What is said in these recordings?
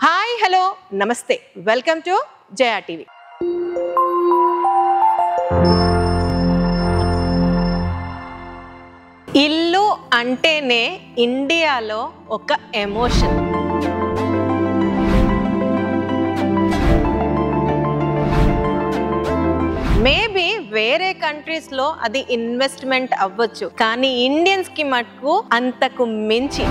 Hi hello నమస్తే welcome to Jaya TV. ఇల్లు అంటేనే ఇండియాలో ఒక ఎమోషన్. మేబీ వేరే కంట్రీస్లో అది ఇన్వెస్ట్మెంట్ అవ్వచ్చు, కానీ ఇండియన్స్కి మటుకు అంతకు మించి.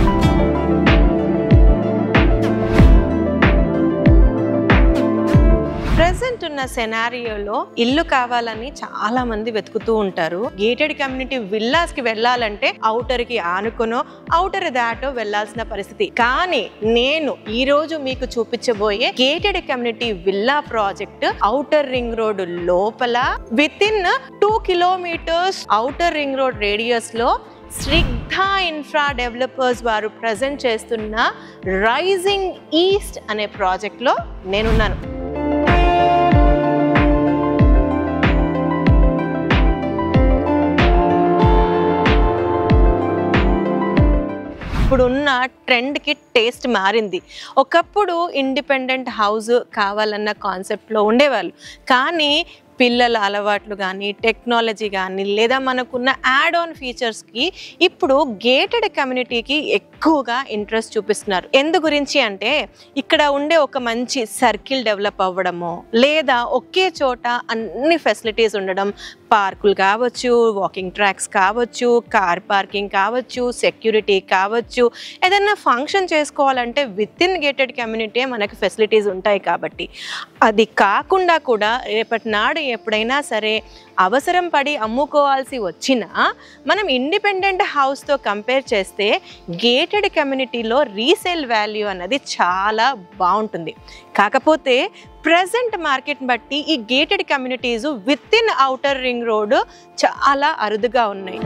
ప్రెసెంట్ ఉన్న సెనారియోలో ఇల్లు కావాలని చాలా మంది వెతుకుతూ ఉంటారు. గేటెడ్ కమ్యూనిటీ విల్లాస్ కి వెళ్ళాలంటే ఔటర్ కి ఆనుకునో ఔటర్ దాటో వెళ్లాల్సిన పరిస్థితి. కానీ నేను ఈ రోజు మీకు చూపించబోయే gated community villa project outer ring road లోపల within 2 kilometres outer ring road radius లో స్నిగ్ధా ఇన్ఫ్రా డెవలపర్స్ వారు ప్రజెంట్ చేస్తున్న రైజింగ్ ఈస్ట్ అనే ప్రాజెక్ట్ లో నేనున్నాను. ఇప్పుడున్న ట్రెండ్కి టేస్ట్ మారింది. ఒకప్పుడు ఇండిపెండెంట్ హౌస్ కావాలన్న కాన్సెప్ట్లో ఉండేవాళ్ళు, కానీ పిల్లల అలవాట్లు కానీ టెక్నాలజీ కానీ లేదా మనకున్న యాడ్ ఆన్ ఫీచర్స్కి ఇప్పుడు గేటెడ్ కమ్యూనిటీకి ఎక్కువగా ఇంట్రెస్ట్ చూపిస్తున్నారు. ఎందు గురించి అంటే ఇక్కడ ఉండే ఒక మంచి సర్కిల్ డెవలప్ అవ్వడము, లేదా ఒకే చోట అన్ని ఫెసిలిటీస్ ఉండడం, పార్కులు కావచ్చు, వాకింగ్ ట్రాక్స్ కావచ్చు, కార్ పార్కింగ్ కావచ్చు, సెక్యూరిటీ కావచ్చు, ఏదైనా ఫంక్షన్ చేసుకోవాలంటే విత్ ఇన్ గేటెడ్ కమ్యూనిటీ మనకి ఫెసిలిటీస్ ఉంటాయి. కాబట్టి అది కాకుండా కూడా రేపటి నాడు ఎప్పుడైనా సరే అవసరం పడి అమ్ముకోవాల్సి వచ్చినా మనం ఇండిపెండెంట్ హౌస్తో కంపేర్ చేస్తే గేటెడ్ కమ్యూనిటీలో రీసేల్ వాల్యూ అన్నది చాలా బాగుంటుంది. కాకపోతే ప్రెజెంట్ మార్కెట్ బట్టి ఈ gated communities with in outer ring road చాలా అరుదుగా ఉన్నాయి.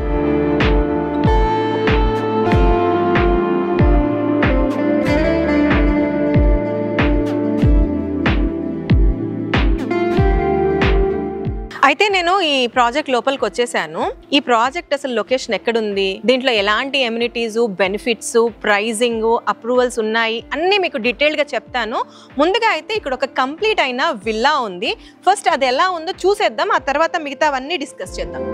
అయితే నేను ఈ ప్రాజెక్ట్ లోపలికి వచ్చేసాను. ఈ ప్రాజెక్ట్ అసలు లొకేషన్ ఎక్కడుంది, దీంట్లో ఎలాంటి ఎమ్యూనిటీస్, బెనిఫిట్స్, ప్రైజింగ్, అప్రూవల్స్ ఉన్నాయి అన్నీ మీకు డీటెయిల్గా చెప్తాను. ముందుగా అయితే ఇక్కడ ఒక కంప్లీట్ అయిన విల్లా ఉంది. ఫస్ట్ అది ఎలా ఉందో చూసేద్దాం, ఆ తర్వాత మిగతావన్నీ డిస్కస్ చేద్దాం.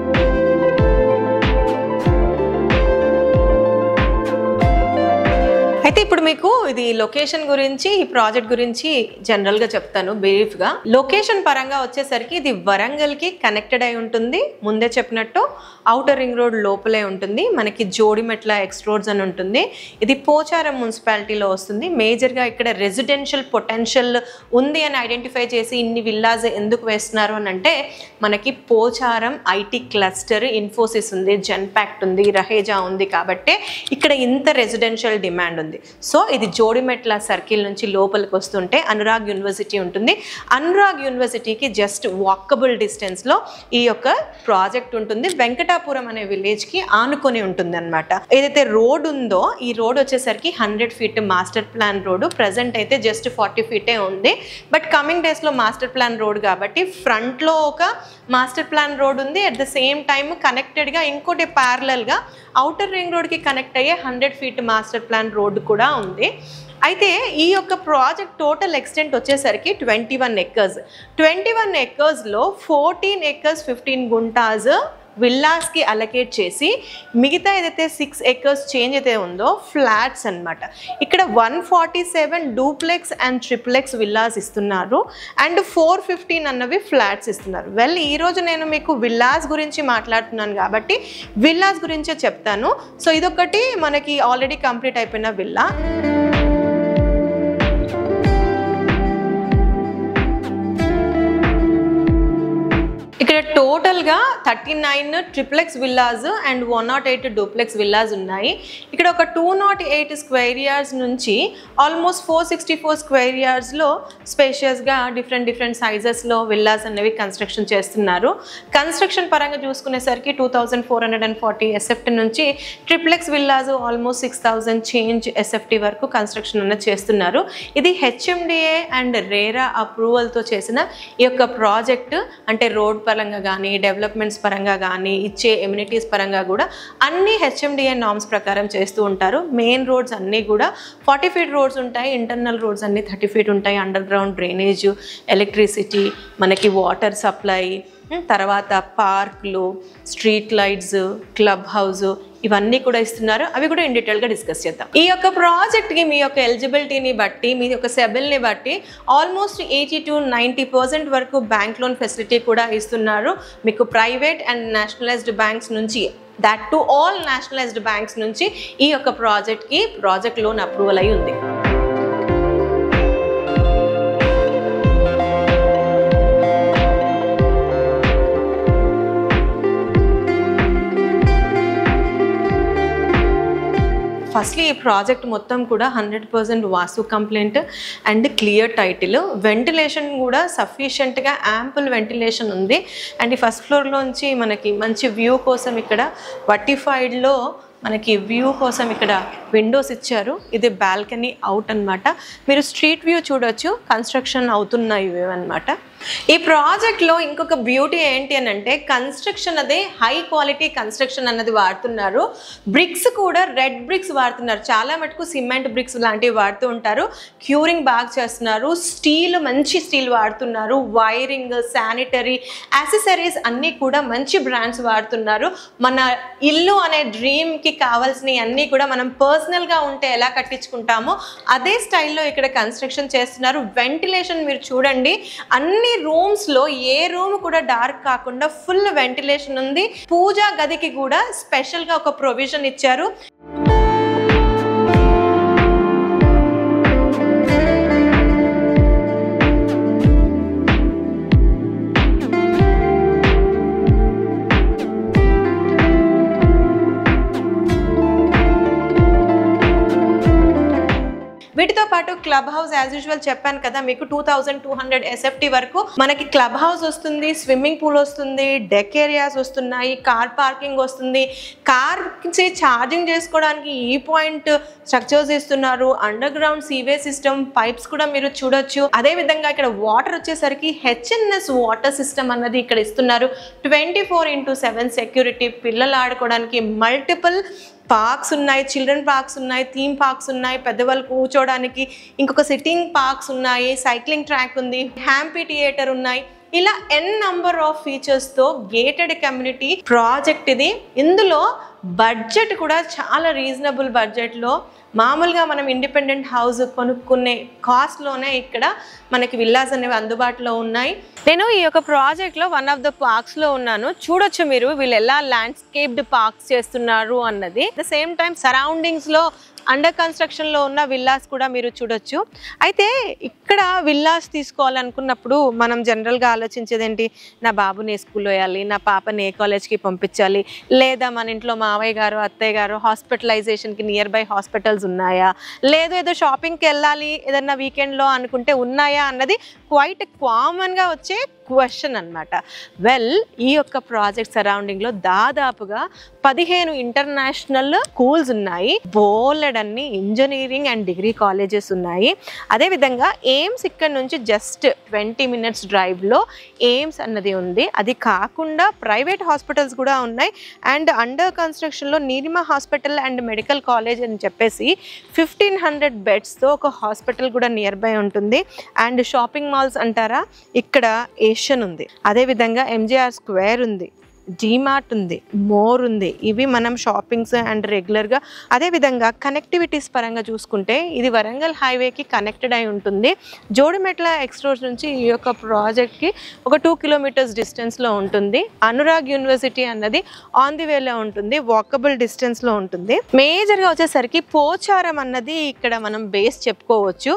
అయితే ఇప్పుడు మీకు ఇది లొకేషన్ గురించి, ఈ ప్రాజెక్ట్ గురించి జనరల్గా చెప్తాను బ్రీఫ్గా. లొకేషన్ పరంగా వచ్చేసరికి ఇది వరంగల్కి కనెక్టెడ్ అయి ఉంటుంది. ముందే చెప్పినట్టు ఔటర్ రింగ్ రోడ్ లోపలే ఉంటుంది. మనకి జోడిమెట్ల ఎక్స్ రోడ్స్ అని ఉంటుంది. ఇది పోచారం మున్సిపాలిటీలో వస్తుంది. మేజర్గా ఇక్కడ రెసిడెన్షియల్ పొటెన్షియల్ ఉంది అని ఐడెంటిఫై చేసి ఇన్ని విల్లాస్ ఎందుకు వేస్తున్నారు అని అంటే, మనకి పోచారం ఐటీ క్లస్టర్, ఇన్ఫోసిస్ ఉంది, జెన్పాక్ట్ ఉంది, రహేజా ఉంది, కాబట్టి ఇక్కడ ఇంత రెసిడెన్షియల్ డిమాండ్ ఉంది. సో ఇది జోడిమెట్ల సర్కిల్ నుంచి లోపలికి వస్తుంటే అనురాగ్ యూనివర్సిటీ ఉంటుంది. అనురాగ్ యూనివర్సిటీకి జస్ట్ వాకబుల్ డిస్టెన్స్లో ఈ యొక్క ప్రాజెక్ట్ ఉంటుంది. వెంకటాపురం అనే విలేజ్కి ఆనుకొని ఉంటుంది అనమాట. ఏదైతే రోడ్ ఉందో ఈ రోడ్ వచ్చేసరికి 100 feet master plan road. Present అయితే జస్ట్ 40 ఫీటే ఉంది. బట్ కమింగ్ డేస్లో మాస్టర్ ప్లాన్ రోడ్ కాబట్టి ఫ్రంట్లో ఒక మాస్టర్ ప్లాన్ రోడ్ ఉంది. అట్ ద సేమ్ టైమ్ కనెక్టెడ్గా ఇంకోటి ప్యారలల్గా ఔటర్ రింగ్ రోడ్కి కనెక్ట్ అయ్యే 100 ఫీట్ మాస్టర్ ప్లాన్ రోడ్ కూడా ఉంది. అయితే ఈ యొక్క ప్రాజెక్ట్ టోటల్ ఎక్స్టెంట్ వచ్చేసరికి 21 ఎకర్స్. 21 ఎకర్స్లో 14 ఎకర్స్ 15 గుంటాస్ విల్లాస్కి అలకేట్ చేసి మిగతా ఏదైతే 6 ఎకర్స్ చేంజ్ అయితే ఉందో ఫ్లాట్స్ అనమాట. ఇక్కడ 147 డూప్లెక్స్ అండ్ ట్రిప్లెక్స్ విల్లాస్ ఇస్తున్నారు అండ్ 415 అన్నవి ఫ్లాట్స్ ఇస్తున్నారు. వెల్ ఈరోజు నేను మీకు విల్లాస్ గురించి మాట్లాడుతున్నాను కాబట్టి విల్లాస్ గురించే చెప్తాను. సో ఇదొకటి మనకి ఆల్రెడీ కంప్లీట్ అయిపోయిన విల్లా. ఇక్కడ టోటల్గా 39 triplex villas and 108 duplex villas ఉన్నాయి. ఇక్కడ ఒక 208 స్క్వేర్ యార్డ్స్ నుంచి ఆల్మోస్ట్ 464 స్క్వేర్ యార్డ్స్లో స్పేషియస్గా డిఫరెంట్ సైజెస్లో విల్లాస్ అనేవి కన్స్ట్రక్షన్ చేస్తున్నారు. కన్స్ట్రక్షన్ పరంగా చూసుకునేసరికి 2440 ఎస్ఎఫ్టీ నుంచి triplex villas almost 6000 change SFT వరకు కన్స్ట్రక్షన్ అనేది చేస్తున్నారు. ఇది హెచ్ఎండిఏ అండ్ రేరా అప్రూవల్తో చేసిన ఈ యొక్క ప్రాజెక్ట్. అంటే రోడ్ పరంగా పరంగా కానీ డెవలప్మెంట్స్ పరంగా కానీ ఇచ్చే ఎమ్యూనిటీస్ పరంగా కూడా అన్ని HMDA నార్మ్స్ ప్రకారం చేస్తూ ఉంటారు. మెయిన్ రోడ్స్ అన్నీ కూడా 40 ఫీట్ రోడ్స్ ఉంటాయి, ఇంటర్నల్ రోడ్స్ అన్నీ 30 ఫీట్ ఉంటాయి. అండర్ గ్రౌండ్ డ్రైనేజ్, ఎలక్ట్రిసిటీ, మనకి వాటర్ సప్లై, తర్వాత పార్క్లు, స్ట్రీట్ లైట్స్, క్లబ్ హౌస్ ఇవన్నీ కూడా ఇస్తున్నారు. అవి కూడా ఇన్ డీటెయిల్గా డిస్కస్ చేద్దాం. ఈ యొక్క ప్రాజెక్ట్కి మీ యొక్క ఎలిజిబిలిటీని బట్టి, మీ యొక్క సెబిల్ని బట్టి ఆల్మోస్ట్ 80 to 90% వరకు బ్యాంక్ లోన్ ఫెసిలిటీ కూడా ఇస్తున్నారు. మీకు ప్రైవేట్ అండ్ నేషనలైజ్డ్ బ్యాంక్స్ నుంచి, that to all nationalised banks నుంచి ఈ యొక్క ప్రాజెక్ట్ లోన్ అప్రూవల్ అయి ఉంది. ఫస్ట్లీ ఈ ప్రాజెక్ట్ మొత్తం కూడా 100% vastu compliant and clear title. Ventilation కూడా సఫిషియెంట్గా యాంపుల్ వెంటిలేషన్ ఉంది. అండ్ ఈ ఫస్ట్ ఫ్లోర్లోంచి మనకి మంచి వ్యూ కోసం ఇక్కడ వర్టిఫైడ్లో మనకి వ్యూ కోసం ఇక్కడ విండోస్ ఇచ్చారు. ఇది బాల్కనీ అవుట్ అనమాట. మీరు స్ట్రీట్ వ్యూ చూడొచ్చు, కన్స్ట్రక్షన్ అవుతున్నాయి ఇవన్నమాట. ఈ ప్రాజెక్ట్లో ఇంకొక బ్యూటీ ఏంటి అని అంటే కన్స్ట్రక్షన్ అదే హై క్వాలిటీ కన్స్ట్రక్షన్ అన్నది వాడుతున్నారు. బ్రిక్స్ కూడా రెడ్ బ్రిక్స్ వాడుతున్నారు. చాలా మటుకు సిమెంట్ బ్రిక్స్ లాంటివి వాడుతూ ఉంటారు. క్యూరింగ్ బాగా చేస్తున్నారు. స్టీల్, మంచి స్టీల్ వాడుతున్నారు. వైరింగ్, శానిటరీ యాక్సెసరీస్ అన్నీ కూడా మంచి బ్రాండ్స్ వాడుతున్నారు. మన ఇల్లు అనే డ్రీమ్కి కావాల్సినవి అన్నీ కూడా మనం పర్సనల్గా ఉంటే ఎలా కట్టించుకుంటామో అదే స్టైల్లో ఇక్కడ కన్స్ట్రక్షన్ చేస్తున్నారు. వెంటిలేషన్ మీరు చూడండి, అన్ని రూమ్స్లో ఏ రూమ్ కూడా డార్క్ కాకుండా ఫుల్ వెంటిలేషన్ ఉంది. పూజా గదికి కూడా స్పెషల్గా ఒక ప్రొవిజన్ ఇచ్చారు. వీటితో పాటు క్లబ్ హౌస్ యాజ్ యూజువల్ చెప్పాను కదా మీకు 2200 SFT వరకు మనకి క్లబ్ హౌస్ వస్తుంది, స్విమ్మింగ్ పూల్ వస్తుంది, డెక్ ఏరియాస్ వస్తున్నాయి, కార్ పార్కింగ్ వస్తుంది. కార్ ఛార్జింగ్ చేసుకోవడానికి ఈ పాయింట్ స్ట్రక్చర్స్ ఇస్తున్నారు. Under ground sewage system pipes కూడా మీరు చూడొచ్చు. అదే విధంగా ఇక్కడ వాటర్ వచ్చేసరికి HNS వాటర్ సిస్టమ్ అన్నది ఇక్కడ ఇస్తున్నారు. 24/7 సెక్యూరిటీ, పిల్లలు ఆడుకోవడానికి మల్టిపుల్ పార్క్స్ ఉన్నాయి, చిల్డ్రన్ పార్క్స్ ఉన్నాయి, థీమ్ పార్క్స్ ఉన్నాయి, పెద్దవాళ్ళు కూర్చోడానికి ఇంకొక సిట్టింగ్ పార్క్స్ ఉన్నాయి, సైక్లింగ్ ట్రాక్ ఉంది, హ్యాంపీ థియేటర్ ఉన్నాయి. ఇలా నెంబర్ ఆఫ్ ఫీచర్స్తో గేటెడ్ కమ్యూనిటీ ప్రాజెక్ట్ ఇది. ఇందులో బడ్జెట్ కూడా చాలా రీజనబుల్ బడ్జెట్లో, మామూలుగా మనం ఇండిపెండెంట్ హౌస్ కొనుక్కునే కాస్ట్లోనే ఇక్కడ మనకి విల్లాస్ అనేవి అందుబాటులో ఉన్నాయి. నేను ఈ యొక్క ప్రాజెక్ట్లో వన్ ఆఫ్ ద పార్క్స్లో ఉన్నాను. చూడొచ్చు మీరు వీళ్ళు ఎలా ల్యాండ్స్కేప్డ్ పార్క్స్ చేస్తున్నారు అన్నది. అట్ ద సేమ్ టైం సరౌండింగ్స్లో అండర్ కన్స్ట్రక్షన్లో ఉన్న విల్లాస్ కూడా మీరు చూడొచ్చు. అయితే ఇక్కడ విల్లాస్ తీసుకోవాలనుకున్నప్పుడు మనం జనరల్గా ఆలోచించేది ఏంటి, నా బాబుని ఏ స్కూల్లో వేయాలి, నా పాపని ఏ కాలేజ్కి పంపించాలి, లేదా మన ఇంట్లో మావయ్య గారు అత్తయ్య గారు హాస్పిటలైజేషన్కి నియర్ బై హాస్పిటల్స్ ఉన్నాయా, లేదు ఏదో షాపింగ్కి వెళ్ళాలి ఏదన్నా వీకెండ్లో అనుకుంటే ఉన్నాయా అన్నది క్వైట్ కామన్గా వచ్చే క్వశ్చన్ అనమాట. వెల్, ఈ యొక్క ప్రాజెక్ట్ సరౌండింగ్లో దాదాపుగా 15 ఇంటర్నేషనల్ స్కూల్స్ ఉన్నాయి, బోలెడన్ని ఇంజనీరింగ్ అండ్ డిగ్రీ కాలేజెస్ ఉన్నాయి. అదేవిధంగా ఎయిమ్స్ ఇక్కడ నుంచి జస్ట్ 20 minutes డ్రైవ్లో ఎయిమ్స్ అన్నది ఉంది. అది కాకుండా ప్రైవేట్ హాస్పిటల్స్ కూడా ఉన్నాయి. అండ్ అండర్ కన్స్ట్రక్షన్లో Neelima hospital and medical college అని చెప్పేసి 1500 బెడ్స్తో ఒక హాస్పిటల్ కూడా నియర్ బై ఉంటుంది. అండ్ షాపింగ్ మాల్స్ అంటారా, ఇక్కడ ఏషియన్ ఉంది, అదేవిధంగా MGR స్క్వేర్ ఉంది, డీమార్ట్ ఉంది, మోర్ ఉంది. ఇవి మనం షాపింగ్స్ అండ్ రెగ్యులర్గా. అదేవిధంగా కనెక్టివిటీస్ పరంగా చూసుకుంటే ఇది వరంగల్ హైవేకి కనెక్టెడ్ అయి ఉంటుంది. జోడిమెట్ల ఎక్స్ప్రెస్ నుంచి ఈ యొక్క ప్రాజెక్ట్కి ఒక 2 kilometers డిస్టెన్స్లో ఉంటుంది. అనురాగ్ యూనివర్సిటీ అన్నది ఆన్ ది వేలో ఉంటుంది, వాకబుల్ డిస్టెన్స్లో ఉంటుంది. మేజర్గా వచ్చేసరికి పోచారం అన్నది ఇక్కడ మనం బేస్ చెప్పుకోవచ్చు.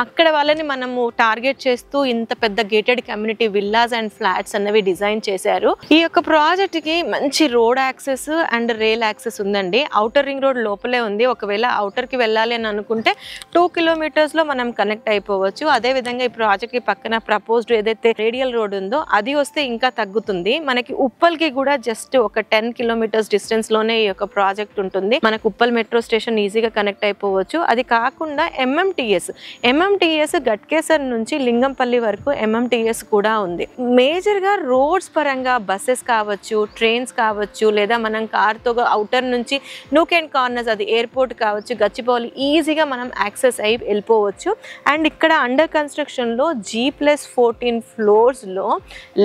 అక్కడ వాళ్ళని మనము టార్గెట్ చేస్తూ ఇంత పెద్ద gated community villas and flats అన్నవి డిజైన్ చేశారు. ఈ యొక్క ప్రాజెక్ట్కి మంచి road access and rail access ఉందండి. ఔటర్ రింగ్ రోడ్ లోపలే ఉంది. ఒకవేళ ఔటర్కి వెళ్ళాలి అని అనుకుంటే 2 kilometers మనం కనెక్ట్ అయిపోవచ్చు. అదేవిధంగా ఈ ప్రాజెక్ట్కి పక్కన ప్రపోజ్డ్ ఏదైతే రేడియల్ రోడ్ ఉందో అది వస్తే ఇంకా తగ్గుతుంది. మనకి ఉప్పల్కి కూడా జస్ట్ ఒక 10 kilometers డిస్టెన్స్లోనే ఈ యొక్క ప్రాజెక్ట్ ఉంటుంది. మనకు ఉప్పల్ మెట్రో స్టేషన్ ఈజీగా కనెక్ట్ అయిపోవచ్చు. అది కాకుండా MMTS MMTS గట్కేసర్ నుంచి లింగంపల్లి వరకు MMTS కూడా ఉంది. మేజర్గా రోడ్స్ పరంగా బస్సెస్ కావచ్చు, ట్రైన్స్ కావచ్చు, లేదా మనం కార్తో అవుటర్ నుంచి నూక్ అండ్ కార్నర్స్, అది ఎయిర్పోర్ట్ కావచ్చు, గచ్చిబౌలి ఈజీగా మనం యాక్సెస్ అయ్యి వెళ్ళిపోవచ్చు. అండ్ ఇక్కడ అండర్ కన్స్ట్రక్షన్లో G+14 ఫ్లోర్స్లో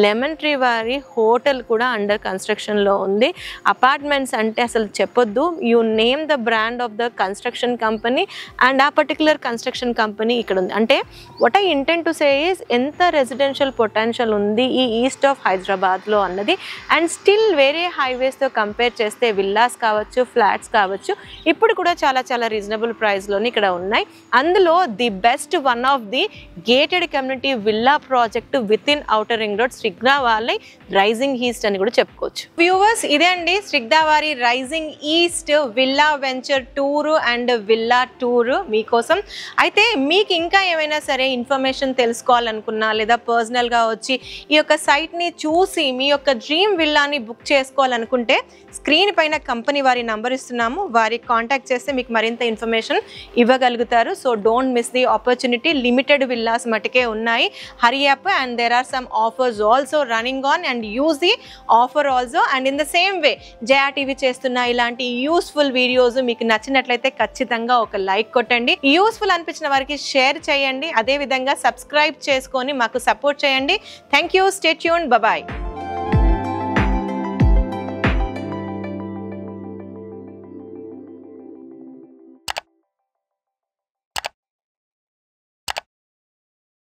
లెమన్ ట్రీ వారి హోటల్ కూడా అండర్ కన్స్ట్రక్షన్లో ఉంది. అపార్ట్మెంట్స్ అంటే అసలు చెప్పొద్దు. You name the brand of the construction company and ఆ పర్టికులర్ కన్స్ట్రక్షన్ కంపెనీ ఇక్కడ ఉంది. అంటే what I intent to say is ఎంత రెసిడెన్షియల్ పొటెన్షియల్ ఉంది ఈ ఈస్ట్ ఆఫ్ హైదరాబాద్లో అన్నది. అండ్ స్టిల్ వేరే హైవేస్తో కంపేర్ చేస్తే విల్లాస్ కావచ్చు, ఫ్లాట్స్ కావచ్చు, ఇప్పుడు కూడా చాలా చాలా రీజనబుల్ ప్రైస్లోని ఇక్కడ ఉన్నాయి. అందులో the best one of the gated community villa project within outer ring road శ్రీగ్దావారి రైజింగ్ ఈస్ట్ అని కూడా చెప్పుకోవచ్చు. వ్యూవర్స్, ఇదే అండి శ్రీగ్దావారి rising east villa venture tour and villa tour మీకోసం. అయితే మీకు ఇంకా ఏమైనా సరే ఇన్ఫర్మేషన్ తెలుసుకోవాలనుకున్నా లేదా పర్సనల్గా వచ్చి ఈ యొక్క సైట్ని చూసి మీ యొక్క డ్రీమ్ విల్లాని బుక్ చేసుకోవాలనుకుంటే స్క్రీన్ పైన కంపెనీ వారి నంబర్ ఇస్తున్నాము, వారికి కాంటాక్ట్ చేస్తే మీకు మరింత ఇన్ఫర్మేషన్ ఇవ్వగలుగుతారు. So don't miss the opportunity. Limited villas మటుకే ఉన్నాయి. Hurry up and there are some offers also running on and use the offer also. And in the same way Jaya TV చేస్తున్న ఇలాంటి యూస్ఫుల్ వీడియోస్ మీకు నచ్చినట్లయితే ఖచ్చితంగా ఒక like కొట్టండి. Useful అనిపించిన వారికి షేర్ చేయండి. అదేవిధంగా సబ్స్క్రైబ్ చేసుకొని మాకు సపోర్ట్ చేయండి. Thank you. Stay tuned. Bye.